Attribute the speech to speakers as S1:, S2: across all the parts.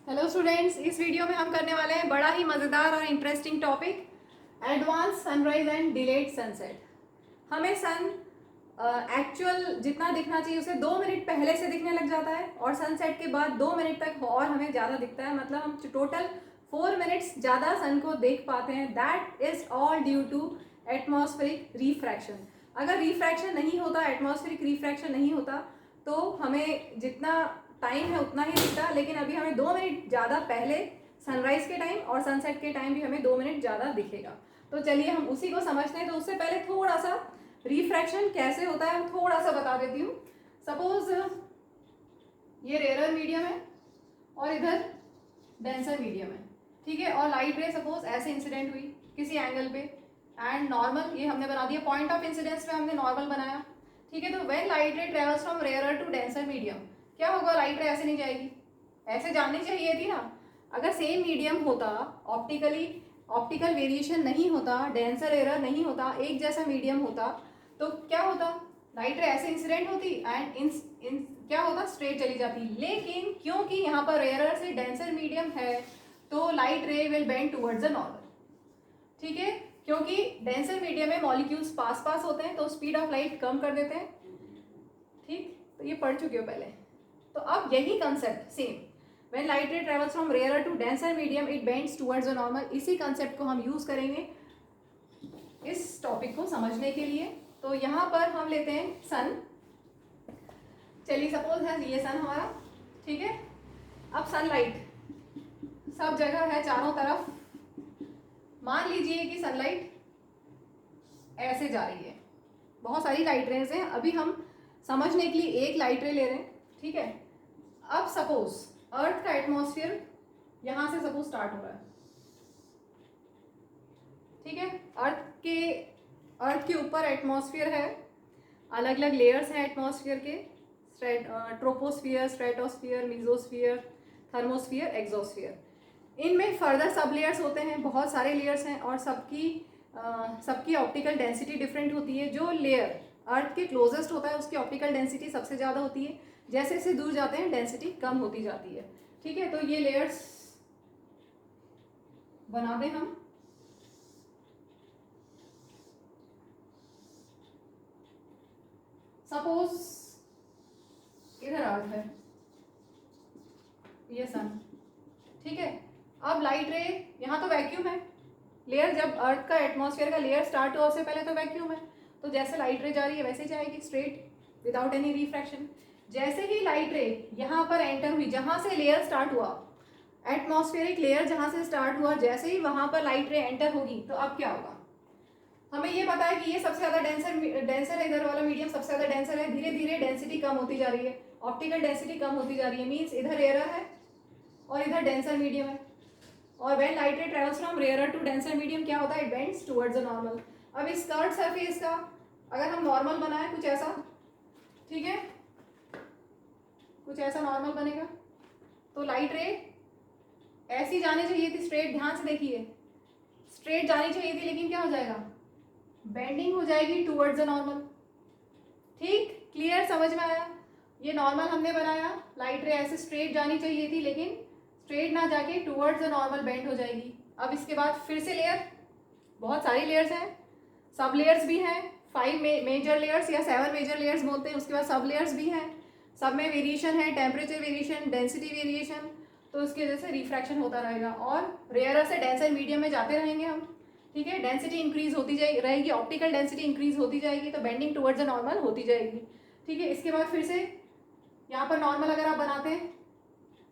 S1: Hello students, इस video में हम करने वाले हैं बड़ा ही मज़ेदार और interesting topic, advance sunrise and delayed sunset. हमें सन एक्चुअल जितना दिखना चाहिए उसे 2 मिनट पहले से दिखने लग जाता है और सनसेट के बाद 2 मिनट तक और हमें ज़्यादा दिखता है। मतलब हम टोटल 4 मिनट्स ज़्यादा सन को देख पाते हैं। That is all due to atmospheric refraction. अगर रिफ्रैक्शन नहीं होता, एटमॉस्फेरिक रिफ्रैक्शन नहीं होता, तो हमें जितना टाइम है उतना ही दिखता। लेकिन अभी हमें 2 मिनट ज़्यादा पहले सनराइज के टाइम और सनसेट के टाइम भी हमें 2 मिनट ज़्यादा दिखेगा। तो चलिए हम उसी को समझते हैं। तो उससे पहले थोड़ा सा रिफ्रैक्शन कैसे होता है थोड़ा सा बता देती हूँ। सपोज ये रेयर मीडियम है और इधर डेंसर मीडियम है, ठीक है। और लाइट रे सपोज ऐसे इंसिडेंट हुई किसी एंगल पे एंड नॉर्मल, ये हमने बना दिया पॉइंट ऑफ इंसिडेंस पे हमने नॉर्मल बनाया, ठीक है। तो when light ray travels from rare to denser medium, क्या होगा? लाइट रे ऐसे नहीं जाएगी, ऐसे जानी चाहिए थी ना। अगर सेम मीडियम होता, ऑप्टिकल वेरिएशन नहीं होता, डेंसर एरर नहीं होता, एक जैसा मीडियम होता, तो क्या होता? लाइट रे ऐसे इंसिडेंट होती एंड इन क्या होता? स्ट्रेट चली जाती। लेकिन क्योंकि यहाँ पर रेयर से डेंसर मीडियम है तो लाइट रे will bend towards the normal, ठीक है। क्योंकि डेंसर मीडियम में मॉलिक्यूल्स पास पास होते हैं तो स्पीड ऑफ लाइट कम कर देते हैं, ठीक। तो ये पढ़ चुके हो पहले। तो अब यही concept same, when light ray travels from rare to denser medium it bends towards the normal. इसी कंसेप्ट को हम यूज करेंगे इस टॉपिक को समझने के लिए। तो यहाँ पर हम लेते हैं सन। चलिए सपोज है ये सन हमारा, ठीक है। अब सनलाइट सब जगह है चारों तरफ। मान लीजिए कि सनलाइट ऐसे जा रही है, बहुत सारी लाइट रेज हैं। अभी हम समझने के लिए एक लाइट रे ले रहे हैं, ठीक है। अब सपोज अर्थ का एटमॉस्फेयर यहां से सपोज स्टार्ट हो रहा है, ठीक है। अर्थ के ऊपर एटमॉस्फेयर है, अलग अलग लेयर्स हैं एटमॉस्फेयर के, troposphere, stratosphere, mesosphere, thermosphere, exosphere. इनमें फर्दर सब लेयर्स होते हैं, बहुत सारे लेयर्स हैं और सबकी ऑप्टिकल डेंसिटी डिफरेंट होती है। जो लेयर अर्थ के क्लोजेस्ट होता है उसकी ऑप्टिकल डेंसिटी सबसे ज़्यादा होती है, जैसे जैसे दूर जाते हैं डेंसिटी कम होती जाती है, ठीक है। तो ये लेयर्स बना दें हम। सपोज इधर अर्थ है, ये सन, ठीक है। अब लाइट रे, यहाँ तो वैक्यूम है, लेयर जब अर्थ का एटमॉस्फेयर का लेयर स्टार्ट हुआ उससे पहले तो वैक्यूम है, तो जैसे लाइट रे जा रही है वैसे जाएगी स्ट्रेट विदाउट एनी रिफ्रैक्शन। जैसे ही लाइट रे यहाँ पर एंटर हुई, जहाँ से लेयर स्टार्ट हुआ, एटमॉस्फेरिक लेयर जहाँ से स्टार्ट हुआ, जैसे ही वहाँ पर लाइट रे एंटर होगी तो अब क्या होगा? हमें ये पता है कि ये सबसे ज़्यादा डेंसर है, इधर वाला मीडियम सबसे ज़्यादा डेंसर है। धीरे धीरे डेंसिटी कम होती जा रही है, ऑप्टिकल डेंसिटी कम होती जा रही है। मीन्स इधर एरर है और इधर डेंसर मीडियम है। और when light ray travels from rare to denser medium क्या होता है? It bends towards the normal. अब इस कर्व सरफेस का अगर हम नॉर्मल बनाए कुछ ऐसा, ठीक है, कुछ ऐसा नॉर्मल बनेगा, तो लाइट रे ऐसी जानी चाहिए थी स्ट्रेट। ध्यान से देखिए, स्ट्रेट जानी चाहिए थी, लेकिन क्या हो जाएगा? बेंडिंग हो जाएगी टुवर्ड्स द नॉर्मल, ठीक। क्लियर, समझ में आया? ये नॉर्मल हमने बनाया, लाइट रे ऐसे स्ट्रेट जानी चाहिए थी लेकिन स्ट्रेट ना जाके टुवर्ड्स द नॉर्मल बेंड हो जाएगी। अब इसके बाद फिर से लेयर, बहुत सारी लेयर्स हैं, सब लेयर्स भी हैं, 5 मेजर लेयर्स या 7 मेजर लेयर्स बोलते हैं। उसके बाद सब लेयर्स भी हैं, सब में वेरिएशन है, टेम्परेचर वेरिएशन, डेंसिटी वेरिएशन। तो उसकी वजह से रिफ्रैक्शन होता रहेगा और रेयर से डेंसर मीडियम में जाते रहेंगे हम, ठीक है। डेंसिटी इंक्रीज होती रहेगी, ऑप्टिकल डेंसिटी इंक्रीज होती जाएगी, तो बेंडिंग टुवर्ड्स द नॉर्मल होती जाएगी, ठीक है। इसके बाद फिर से यहाँ पर नॉर्मल अगर आप बनाते हैं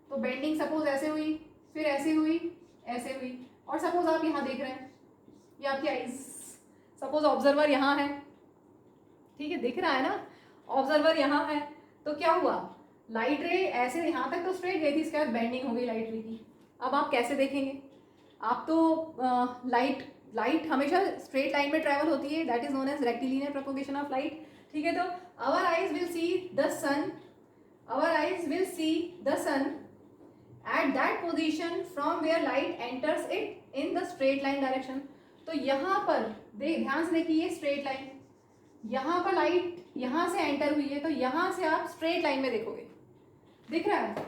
S1: तो बेंडिंग सपोज ऐसे हुई, फिर ऐसे हुई, ऐसे हुई, और सपोज आप यहाँ देख रहे हैं, ये आपकी आइज, सपोज ऑब्जर्वर यहाँ है, ठीक है, दिख रहा है ना, ऑब्जर्वर यहाँ है, तो क्या हुआ? लाइट रे ऐसे यहाँ तक तो स्ट्रेट गई थी, इसके बाद बेंडिंग हो गई लाइट रे की। अब आप कैसे देखेंगे? आप तो लाइट हमेशा स्ट्रेट लाइन में ट्रैवल होती है, that is known as rectilinear propagation of light, ठीक है। तो our eyes will see the sun, our eyes will see the sun at that position from where light enters it in the straight line direction। तो यहाँ पर ध्यान से देखिए, ये स्ट्रेट लाइन, यहाँ पर लाइट यहाँ से एंटर हुई है तो यहाँ से आप स्ट्रेट लाइन में देखोगे, दिख रहा है?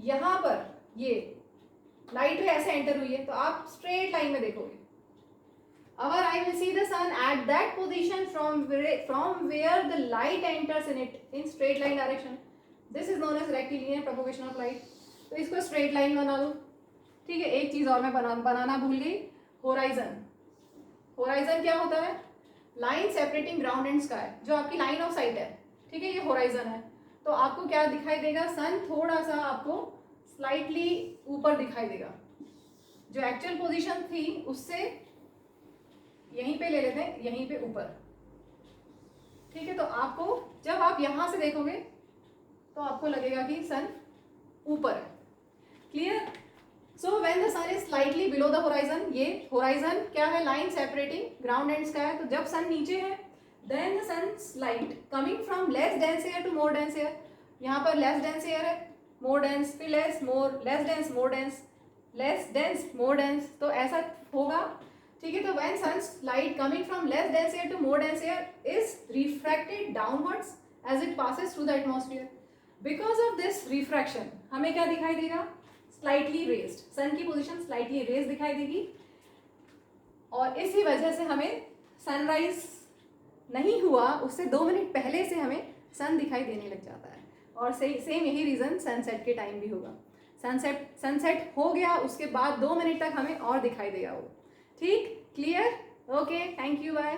S1: यहाँ पर ये लाइट रे ऐसे एंटर हुई है तो आप स्ट्रेट लाइन में देखोगे. Our eye will see the sun at that position from where the light enters in it in straight line direction. This is known as rectilinear propagation of light. तो इसको straight line बना दो. ठीक है. एक चीज और मैं बनाना भूल गई. होराइजन. होराइजन क्या होता है? Line separating ground and sky. जो आपकी लाइन ऑफ साइट है, ठीक है, ये होराइजन है. तो आपको क्या दिखाई देगा? सन थोड़ा सा आपको स्लाइटली ऊपर दिखाई देगा. जो एक्चुअल पोजीशन थी उससे यहीं पे ले लेते हैं, यहीं पे ऊपर. ठीक है. तो आपको जब आप यहां से देखोगे तो आपको लगेगा कि सन ऊपर है. Clear? So when the sun is slightly below the horizon, ये होराइजन क्या है? Line separating ground and sky. तो जब सन नीचे है then the sun's light coming from less dense air to more dense air. यहाँ पर लेस डेंस एयर है, मोर डेंस, फिर less, more, less dense, more dense, less dense, more dense. तो ऐसा होगा. ठीक है. तो when sun's light coming from less dense air to more dense air is refracted downwards as it passes through the atmosphere. Because of this refraction हमें क्या दिखाई देगा? Slightly raised. सन की पोजीशन स्लाइटली रेज दिखाई देगी और इसी वजह से हमें सनराइज नहीं हुआ उससे 2 मिनट पहले से हमें सन दिखाई देने लग जाता है. और सेम यही रीज़न सनसेट के टाइम भी होगा. सनसेट हो गया उसके बाद 2 मिनट तक हमें और दिखाई देगा वो. ठीक? Clear? Okay, thank you, bye.